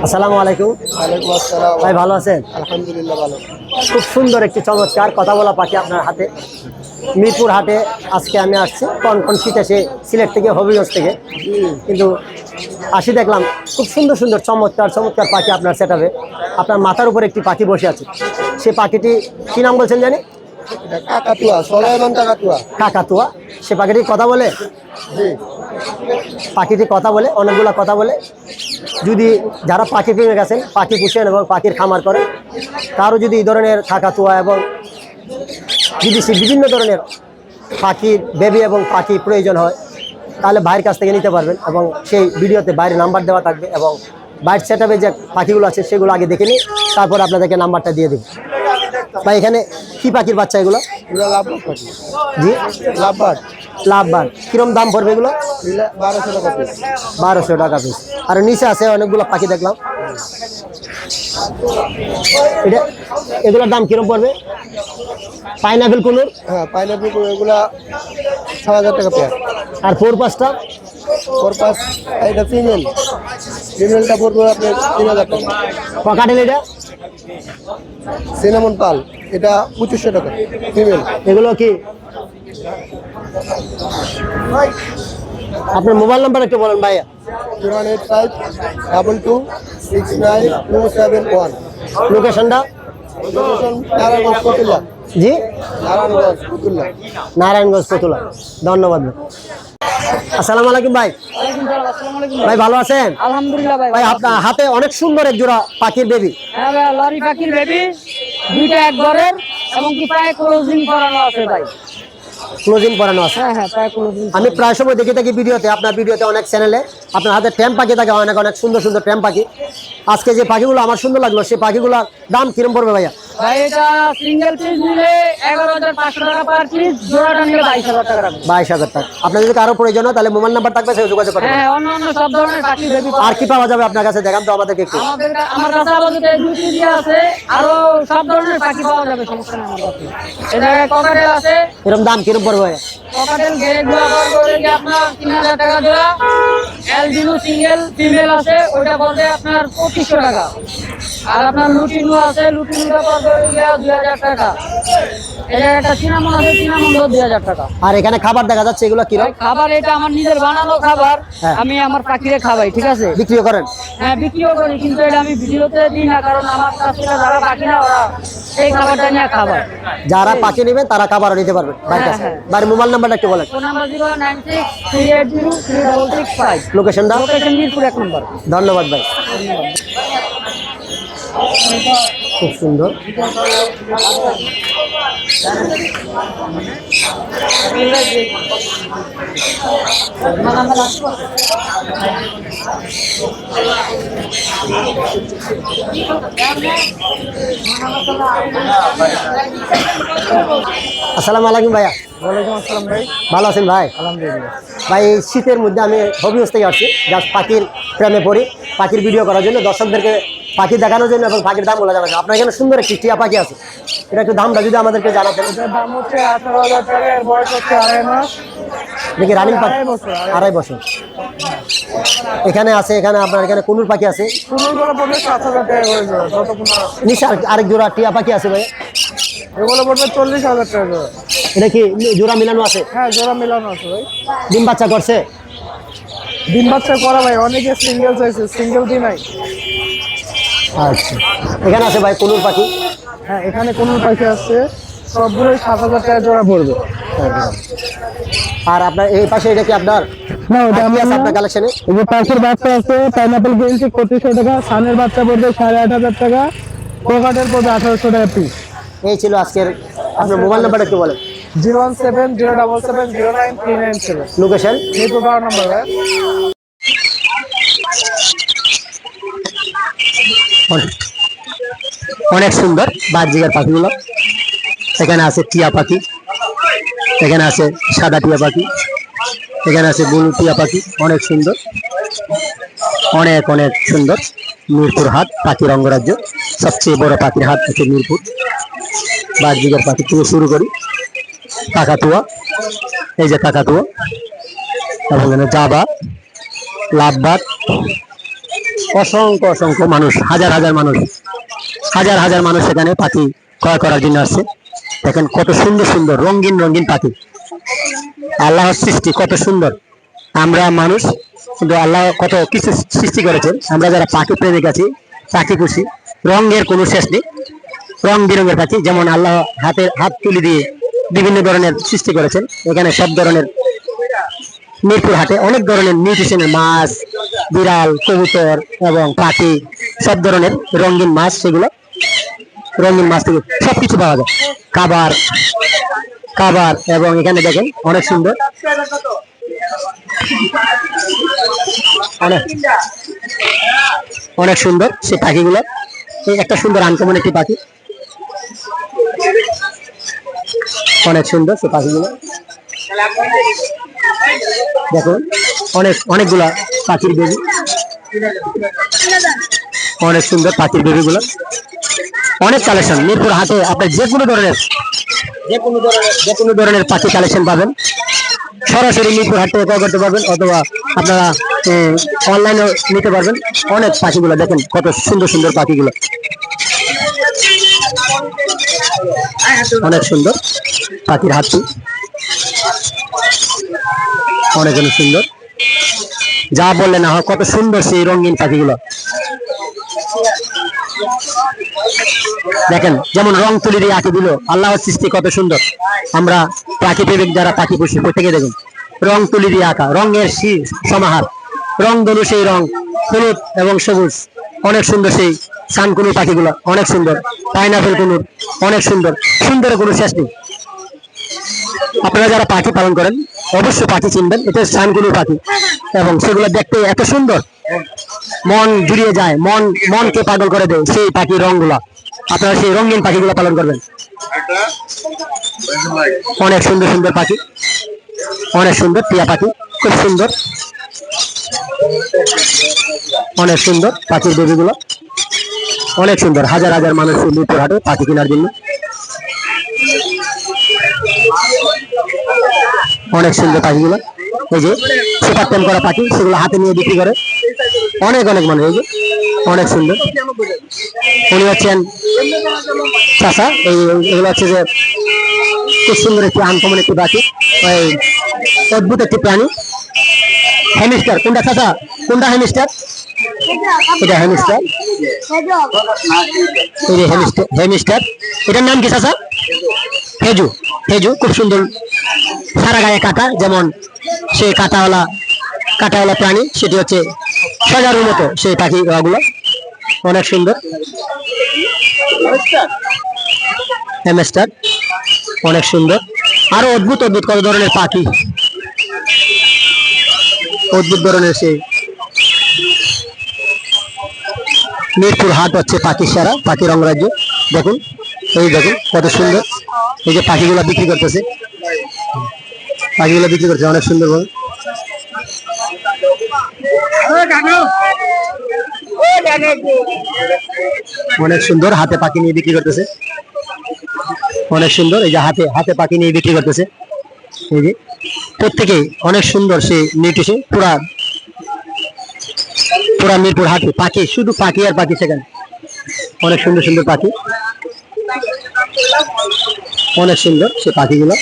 আসসালামু আলাইকুম। ওয়ালাইকুম আসসালাম। ভাই ভালো আছেন? আলহামদুলিল্লাহ ভালো। খুব সুন্দর একটি চমৎকার কথা বলা পাখি আপনার হাতে। মিরপুর হাটে আজকে আমি আসছি কনকন শীত এসে সিলেট থেকে হবিগঞ্জ থেকে, কিন্তু আসি দেখলাম খুব সুন্দর সুন্দর চমৎকার চমৎকার পাখি আপনার সেটআপে। আপনার মাথার উপর একটি পাখি বসে আছে, সে পাখিটি কি নাম বলছেন জানি? এটা কাকাতুয়া, সোলাইমান কাকাতুয়া। কাকাতুয়া। সে পাখিটি কথা বলে? জি। পাখিটি কথা বলে, অনেকগুলো কথা বলে। যদি যারা পাখি প্রেমে গেছেন, পাখি পুষেন এবং পাখির খামার করেন, কারো যদি এই ধরনের কাকাতুয়া এবং বিদেশি বিভিন্ন ধরনের পাখির বেবি এবং পাখি প্রয়োজন হয়, তাহলে ভাইয়ের কাছ থেকে নিতে পারবেন। এবং সেই ভিডিওতে বাইরের নাম্বার দেওয়া থাকবে এবং বাইরের সেটআপে যে পাখিগুলো আছে সেগুলো আগে দেখে নিই, তারপর আপনাদেরকে নাম্বারটা দিয়ে দেব। ভাই এখানে কি পাখির বাচ্চা এগুলো? এগুলো লাভবার্ড পাখি। জি, লাভবার্ড। লাভবার্ড। কিরম দাম পড়বে এগুলো? 1200 টাকা পিস। 1200 টাকা পিস। আর নিচে আছে অনেকগুলো পাখি দেখলাম, এটা এগুলোর দাম কিরম পড়বে? পাইনাপেল কুনুর? হ্যাঁ, পাইনাপল এগুলা 6000 টাকা পেয়ার। আর ফোর পাঁচটা? পাস এটা ফিমেল। ফিমেলটা পড়বে আপনার 3000 টাকা। পকাটেল এটা? সিনামন পাল এটা 2500 টাকা ফিমেল। এগুলো কি? আপনার মোবাইল নাম্বার একটু বলেন ভাইয়া। 08522692771। লোকেশনটা? লোকেশন নারায়ণগঞ্জ ফতুল্লা। জি, নারায়ণগঞ্জ ফতুল্লা। নারায়ণগঞ্জ ফতুল্লা। ধন্যবাদ ভাই। আসসালামু আলাইকুম ভাই। ভাই ভালো আছেন? আলহামদুলিল্লাহ ভাই। ভাই আপনার হাতে অনেক সুন্দর এক জোড়া পাখির বেবি। হ্যাঁ ভাই, লরি পাখির বেবি, দুইটা এক ঘরের, এবং কি পায়ে ক্লোজিং করানো আছে ভাই। ক্লোজিং করানো আছে? হ্যাঁ হ্যাঁ, পায়ে ক্লোজিং। আমি প্রায় সময় দেখে থাকি ভিডিওতে, আপনার ভিডিওতে অনেক চ্যানেলে আপনার হাতে ট্যাম পাখি থাকে, অনেক অনেক সুন্দর সুন্দর ট্যাম পাখি। আজকে যে পাখিগুলো আমার সুন্দর লাগলো, সেই পাখিগুলোর দাম কিরম পড়বে ভাইয়া? ভাই এটা সিঙ্গেল পিস নিলে 11,500 টাকা পার পিস, জোড়াটা নিলে 22,000 টাকা রাখবো। 22,000 টাকা। আপনার যদি কারো প্রয়োজন হয় তাহলে মোবাইল নাম্বার থাকবে, সেই যোগাযোগ করবেন। হ্যাঁ, অন্য অন্য সব ধরনের পাখির বেবি। আর কি পাওয়া যাবে আপনার কাছে? দেখান তো আমাদেরকে একটু। আমার কাছে আপাতত এই দুই পিস আছে, আরো সব ধরনের পাখি পাওয়া যাবে, সমস্যা নেই আমার কাছে। এই জায়গায় ককাটেল আছে। এরকম দাম কিরম পড়বে ভাইয়া? ককাটেল গ্রেগুলো পড়বে কি আপনার 3000 টাকা জোড়া। অ্যালবিনো সিঙ্গেল ফিমেল আছে, ওইটা পড়বে আপনার 2500 টাকা। আর আপনার লুটিনো আছে, লুটিনোটা পড়বে 2000 টাকা। এটা একটা সিনামন আছে, সিনামনও 2000 টাকা। আর এখানে খাবার দেখা যাচ্ছে, এগুলো কিরকম? খাবার এটা আমার নিজের বানানো খাবার। হ্যাঁ। আমি আমার পাখিরে খাওয়াই, ঠিক আছে? বিক্রিও করেন? হ্যাঁ, বিক্রিও করি, কিন্তু এটা আমি ভিডিওতে দিই না, কারণ আমার কাছে যারা পাখি না ওরা এই খাবারটা নিয়ে খাবার। যারা পাখি নেবেন তারা খাবারও নিতে পারবেন বাড়ির কাছে। হ্যাঁ। বাড়ির মোবাইল নাম্বারটা একটু বলেন। Phone number 09638036665। লোকেশনটা? লোকেশন মিরপুর 1 নম্বর। ধন্যবাদ ভাই। খুব সুন্দর। আসসালামু আলাইকুম ভাইয়া। ওয়ালাইকুম আসসালাম ভাই। ভালো আছেন ভাই? আলহামদুলিল্লাহ। ভাই এই শীতের মধ্যে আমি হবিগঞ্জ থেকে আসছি, জাস্ট পাখির প্রেমে পড়ি, পাখির ভিডিও করার জন্য, দর্শকদেরকে পাখি দেখানোর জন্য এবং পাখির দামগুলো জানার জন্য। আপনার এখানে সুন্দর একটি টিয়া পাখি আছে, এটা একটু দামটা যদি আমাদেরকে জানাতেন। এটার দাম হচ্ছে 18,000 টাকা, এর বয়স হচ্ছে 2.5 মাস। দেখি রানিং পাখি। 2.5 বছর। 2.5 বছর। এখানে আছে, এখানে আপনার এখানে কুনুর পাখি আছে। কুনুরগুলো পড়বে 7,000 টাকা করে জোড়া, যত কোনো। নিচে আরেক জোড়া টিয়া পাখি আছে ভাই, এগুলো পড়বে 40,000 টাকা জোড়া। এটা কি জোড়া মিলানো আছে? হ্যাঁ, জোড়া মিলানো আছে ভাই। ডিম বাচ্চা করছে? ডিম বাচ্চা করা ভাই, অনেকে সিঙ্গেল চাইছে, সিঙ্গেল দিই নাই। আচ্ছা, এখানে আছে ভাই কুনুর পাখি। হ্যাঁ, এখানে কুনুর পাখি আছে, সবগুলোই 7,000 টাকা জোড়া পড়বে। আর আপনার এই পাশে এটা কি আপনার? না, ওটা কি আমি আছে আপনার কালেকশনে? এই যে পাখির বাচ্চা আছে, পাইনাপেল গ্রিন চিক 2500 টাকা, সানের বাচ্চা পড়বে 8,500 টাকা, কোকাটেল পড়বে 1800 টাকা পিস। এই ছিল আজকের। আপনার মোবাইল নাম্বারটা একটু বলেন। 01707709397। লোকেশন? মিরপুর 12 নম্বর ভাই। অনেক সুন্দর বাহ্যিকের পাখিগুলো। এখানে আছে টিয়া পাখি, এখানে আছে সাদা টিয়া পাখি, এখানে আছে ব্লু টিয়া পাখি, অনেক সুন্দর, অনেক অনেক সুন্দর। মিরপুর হাট পাখির অঙ্গরাজ্য, সবচেয়ে বড় পাখির হাট হচ্ছে মিরপুর। বাহ্যিকের পাখি থেকে শুরু করি, কাকাতুয়া, এই যে কাকাতুয়া, এবং জাবা, লাভবাদ, অসংখ্য অসংখ্য মানুষ, হাজার হাজার মানুষ, হাজার হাজার মানুষ এখানে পাখি ক্রয় করার জন্য আসছে। দেখেন কত সুন্দর সুন্দর রঙিন রঙিন পাখি, আল্লাহর সৃষ্টি কত সুন্দর। আমরা মানুষ কিন্তু আল্লাহ কত কিছু সৃষ্টি করেছেন। আমরা যারা পাখি প্রেমিক আছি, পাখি খুশি, রঙের কোনো শেষ নেই। রং বেরঙের পাখি, যেমন আল্লাহ হাত তুলে দিয়ে বিভিন্ন ধরনের সৃষ্টি করেছেন। এখানে সব ধরনের, মিরপুর হাটে অনেক ধরনের নিউট্রিশনের মাছ, বিড়াল, কবুতর এবং পাখি, সব ধরনের রঙিন মাছ, সেগুলো রঙিন মাছ থেকে সবকিছু পাওয়া যায়। খাবার খাবার এবং এখানে দেখেন অনেক সুন্দর, অনেক অনেক সুন্দর সেই পাখিগুলো। এই একটা সুন্দর আনকমন একটি পাখি, অনেক সুন্দর সেই পাখিগুলো। দেখুন অনেকগুলা পাখির বেবি, অনেক সুন্দর পাখির বেবিগুলো। অনেক কালেকশন মিরপুর হাটে, আপনার যে কোনো ধরনের পাখি কালেকশন পাবেন। সরাসরি মিরপুর হাট থেকে ক্রয় করতে পারবেন, অথবা আপনারা অনলাইনে নিতে পারবেন। অনেক পাখিগুলো দেখেন কত সুন্দর সুন্দর পাখিগুলো, অনেক সুন্দর পাখির হাতি, অনেক অনেক সুন্দর, যা বললে না হয়, কত সুন্দর সেই রঙিন পাখিগুলো। দেখেন যেমন রং তুলি দিয়ে আঁকি দিল, আল্লাহর সৃষ্টি কত সুন্দর। আমরা পাখি প্রেমিক যারা পাখি পুষি, প্রত্যেকে দেখুন রং তুলি দিয়ে আঁকা, রঙের সমাহার, রং ধনু সেই রং, হলুদ এবং সবুজ, অনেক সুন্দর সেই সানকুনুর পাখিগুলো, অনেক সুন্দর। পাইনাপেল কুনুর, অনেক সুন্দর, সুন্দরের কোনো শেষ নেই। আপনারা যারা পাখি পালন করেন অবশ্যই পাখি চিনবেন, এটা সানকুনুর পাখি, এবং সেগুলো দেখতে এত সুন্দর, মন জুড়িয়ে যায়, মনকে পাগল করে দেয় সেই পাখির রংগুলা। আপনারা সেই রঙিন পাখিগুলো পালন করবেন। অনেক সুন্দর সুন্দর পাখি, অনেক সুন্দর টিয়া পাখি, খুব সুন্দর, অনেক সুন্দর পাখির বেবিগুলো, অনেক সুন্দর। হাজার হাজার মানুষ মিরপুর হাটে পাখি কেনার জন্য। অনেক সুন্দর পাখিগুলো, এই যে সুপার টেম করা পাখি, সেগুলো হাতে নিয়ে বিক্রি করে অনেক অনেক মানুষ। এই যে অনেক সুন্দর, উনি হচ্ছেন চাষা। এগুলো হচ্ছে যে খুব সুন্দর একটি আনকমন একটি পাখি, অদ্ভুত একটি প্রাণী। হ্যামস্টার, কোনটা চাষা, কোনটা হ্যামস্টার? এটা হ্যামস্টার, এই যে হ্যামস্টার। এটার নাম কি চাষা? হেজু। হেজু খুব সুন্দর, সারা গায়ে কাটা, যেমন সেই কাটাওয়ালা প্রাণী, সেটি হচ্ছে সজারুর মতো সেই পাখি গুলো, অনেক সুন্দর। হ্যামস্টার, অনেক সুন্দর। আরো অদ্ভুত অদ্ভুত কত ধরনের পাখি, অদ্ভুত ধরনের সেই মিরপুর হাট হচ্ছে পাখির সেরা, পাখির অঙ্গরাজ্য। দেখুন, এই দেখুন কত সুন্দর, এই যে পাখিগুলো বিক্রি করতেছে, অনেক সুন্দর ভাবে। অনেক সুন্দর হাতে পাখি নিয়ে বিক্রি করতেছে, অনেক সুন্দর। এই যে হাতে পাখি নিয়ে বিক্রি করতেছে, এই যে প্রত্যেকেই অনেক সুন্দর সেই নিউট্রিশন। পুরা মিরপুর হাটে পাখি, শুধু পাখি আর পাখি, সেখানে অনেক সুন্দর সুন্দর পাখি, অনেক সুন্দর সে পাখিগুলো,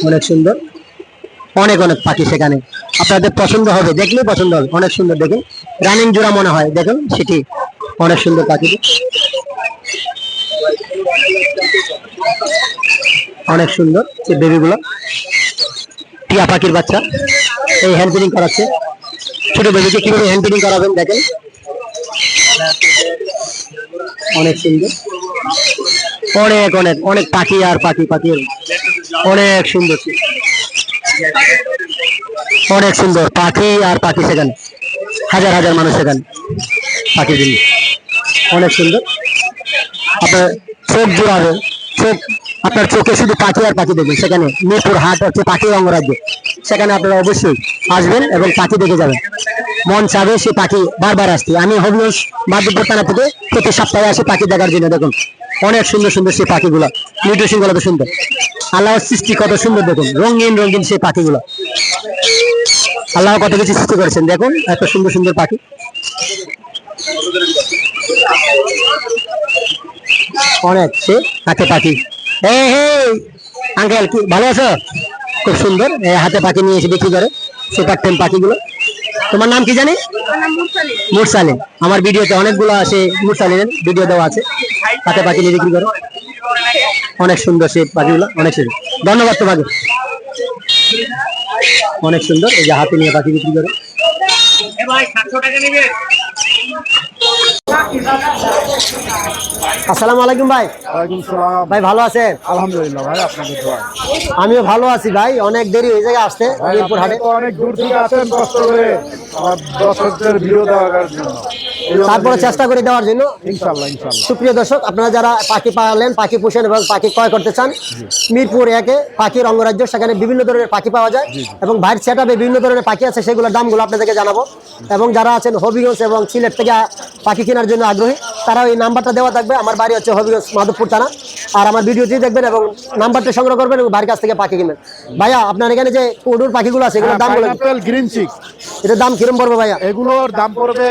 অনেক সুন্দর। অনেক অনেক পাখি সেখানে, আপনাদের পছন্দ হবে, দেখলেই পছন্দ হবে, অনেক সুন্দর। দেখুন রানিং জোড়া মনে হয়, দেখুন সেটি অনেক সুন্দর পাখি, অনেক সুন্দর সে বেবিগুলো। টিয়া পাখির বাচ্চা, এই হ্যান্ড ফিডিং করাচ্ছে, ছোট বেবিকে কিভাবে হ্যান্ড ফিডিং করাবেন দেখেন, অনেক সুন্দর। অনেক অনেক অনেক পাখি আর পাখি, অনেক সুন্দর, অনেক সুন্দর পাখি আর পাখি, সেখানে হাজার হাজার মানুষ সেখানে পাখির জন্য, অনেক সুন্দর। আপনার চোখ জোড়াবে, আপনার চোখে শুধু পাখি আর পাখি দেখবেন। সেখানে মিরপুর হাট হচ্ছে পাখির অঙ্গরাজ্য, সেখানে আপনারা অবশ্যই আসবেন এবং পাখি দেখে যাবেন। মন চাবে সে পাখি বারবার আসতে। আমি হবিগঞ্জ মাধবপুর থানা থেকে প্রতি সপ্তাহে আসি পাখি দেখার জন্য। দেখুন অনেক সুন্দর সুন্দর সেই পাখিগুলো, নিউট্রিশন গুলো তো সুন্দর, আল্লাহর সৃষ্টি কত সুন্দর দেখুন, রঙিন রঙিন সেই পাখিগুলো। আল্লাহ কত কিছু সৃষ্টি করেছেন, দেখুন এত সুন্দর সুন্দর পাখি। অনেক সে হাতে পাখি। আঙ্কেল কি ভালো আছো? খুব সুন্দর হাতে পাখি নিয়ে এসে বিক্রি করে সুপার টেম পাখিগুলো। তোমার নাম কি জানি? মুরসালিম। আমার ভিডিওতে অনেকগুলো আছে মুরসালিমের ভিডিও দেওয়া আছে, হাতে পাখি নিয়ে বিক্রি করে। অনেক সুন্দর সেই পাখিগুলো, অনেক সুন্দর। ধন্যবাদ তোমাকে। অনেক সুন্দর এই যে হাতে নিয়ে পাখি বিক্রি করে। আসসালামু আলাইকুম ভাই। ওয়ালাইকুম সালাম। ভাই ভালো আছেন? আলহামদুলিল্লাহ ভাই, আপনাদের দোয়া। আমিও ভালো আছি ভাই, অনেক দেরি হয়ে যায় আসতে মিরপুর হাটে। অনেক দূর থেকে আসেন কষ্ট করে আমার দর্শকদের ভিডিও দেওয়ার জন্য, তারপরে চেষ্টা করে দেওয়ার জন্য। ইনশাআল্লাহ ইনশাআল্লাহ। সুপ্রিয় দর্শক, আপনারা যারা পাখি পালেন, পাখি পোষেন এবং পাখি ক্রয় করতে চান, মিরপুর 1-এ পাখির অঙ্গরাজ্য, সেখানে বিভিন্ন ধরনের পাখি পাওয়া যায় এবং বাইরের সেটআপে বিভিন্ন ধরনের পাখি আছে, সেগুলোর দামগুলো আপনাদেরকে জানাবো। এবং যারা আছেন হবিগঞ্জ এবং সিলেট থেকে পাখি কেনার জন্য আগ্রহী, তারা ওই নাম্বারটা দেওয়া থাকবে। আমার বাড়ি হচ্ছে হবিগঞ্জ মাধবপুর থানা। আর আমার ভিডিওটি দেখবেন এবং নাম্বারটা সংগ্রহ করবেন এবং বাড়ির কাছ থেকে পাখি কিনবেন। ভাইয়া আপনার এখানে যে কোডুর পাখিগুলো আছে এগুলোর দাম বলে, পাইনাপেল গ্রিন চিক, এটার দাম কিরম পড়বে ভাইয়া? এগুলোর দাম পড়বে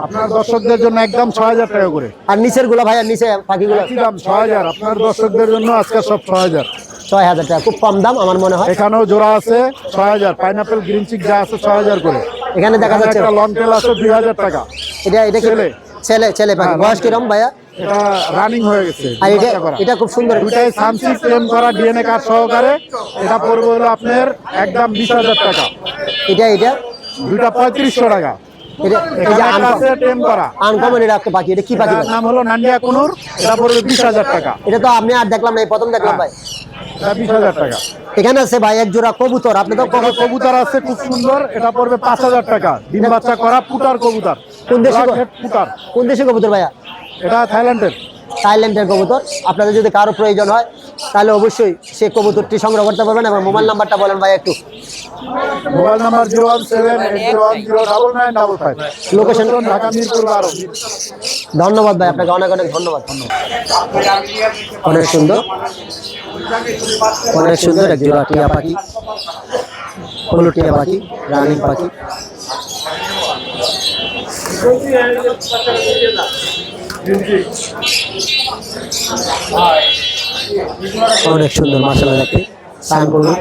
আপনার দর্শকদের জন্য একদম 6000 টাকা করে। আর নিচের গুলো ভাইয়া, নিচে পাখিগুলো কি দাম? 6000। আপনার দর্শকদের জন্য আজকে সব 6000। 6000 টাকা, খুব কম দাম আমার মনে হয়। এখানেও জোড়া আছে 6000, পাইনাপেল গ্রিন চিক যা আছে 6000 করে। এখানে দেখা যাচ্ছে একটা লং টেল আছে 2000 টাকা। এটা কি ছেলে। ছেলে ছেলে পাখি, হ্যাঁ, বয়স কিরম ভাইয়া? এটা রানিং হয়ে গেছে। আর এটা বাচ্চা করা। এটা খুব সুন্দর। দুইটাই সানসি ফ্রেম করা ডিএনএ কার্ড সহকারে। এটা পড়বে হলো আপনার একদম 20000 টাকা। এটা দুইটা 3500 টাকা। এটা এই যে এটা আছে টেম করা। আনকমন এটা একটা পাখি, এটা কি পাখি এটার ভাই? নাম হলো নান্ডিয়া কুনুর। এটা পড়বে 20000 টাকা। এটা তো আমি আর দেখলাম না, এই প্রথম দেখলাম ভাই। এটা 20000 টাকা। এখানে আছে ভাই এক জোড়া কবুতর, আপনি তো এটা কবুতর আছে খুব সুন্দর। এটা পড়বে 5000 টাকা। ডিম বাচ্চা করা পুটার কবুতর। কোন দেশি Black head পুটার। কোন দেশি কবুতর ভাইয়া? এটা থাইল্যান্ডের। থাইল্যান্ডের কবুতর। আপনাদের যদি কারো প্রয়োজন হয় তাহলে অবশ্যই সেই কবুতরটি সংগ্রহ করতে পারবেন। এবং মোবাইল নাম্বারটা বলেন ভাই একটু। Mobile number 01780109955। Location Dhaka Mirpur 12। ধন্যবাদ ভাই, আপনাকে অনেক অনেক ধন্যবাদ। অনেক সুন্দর, অনেক সুন্দর এক জোড়া টিয়া পাখি, হলুদ টিয়া পাখি, রানিং পাখি। অনেক সুন্দর মাশাআল্লাহ দেখতে। সান করুন।